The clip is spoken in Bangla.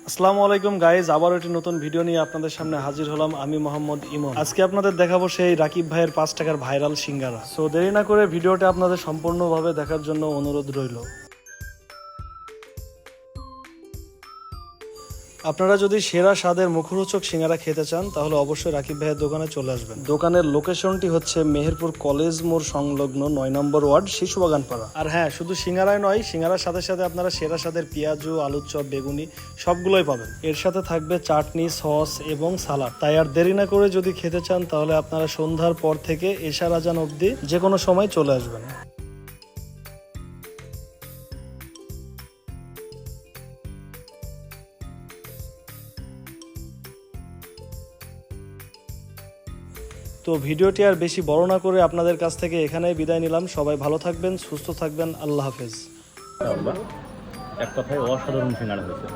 আসসালামু আলাইকুম গাইজ, আবার একটি নতুন ভিডিও নিয়ে আপনাদের সামনে হাজির হলাম। আমি মোহাম্মদ ইমন। আজকে আপনাদের দেখাবো সেই রাকিব ভাইয়ের 5 টাকার ভাইরাল সিঙ্গারা। সো দেরি না করে ভিডিওটা আপনাদের সম্পূর্ণভাবে দেখার জন্য অনুরোধ রইল। আপনারা যদি সেরা স্বাদের মুখরোচক সিঙ্গারা খেতে চান তাহলে অবশ্যই রাকিব ভাইয়ের দোকানে চলে আসবেন। দোকানের লোকেশনটি হচ্ছে মেহেরপুর কলেজ মোড় সংলগ্ন 9 নম্বর ওয়ার্ড, শিশুবাগান পাড়া। আর হ্যাঁ, শুধু সিঙ্গারাই নয়, সিঙ্গারার সাথে সাথে আপনারা সেরা স্বাদের পেঁয়াজু, আলুর চপ, বেগুনি সবগুলোই পাবেন। এর সাথে থাকবে চাটনি, সস এবং সালাদ। তাই আর দেরি না করে যদি খেতে চান তাহলে আপনারা সন্ধ্যার পর থেকে এশার আজান অবধি যে কোনো সময় চলে আসবেন। তো ভিডিওটি আর বেশি বড় না করে আপনাদের কাছ থেকে এখানেই বিদায় নিলাম। সবাই ভালো থাকবেন, সুস্থ থাকবেন। আল্লাহ হাফেজ। এক কথায় অসাধারণ সিঙ্গাড়া হয়েছে।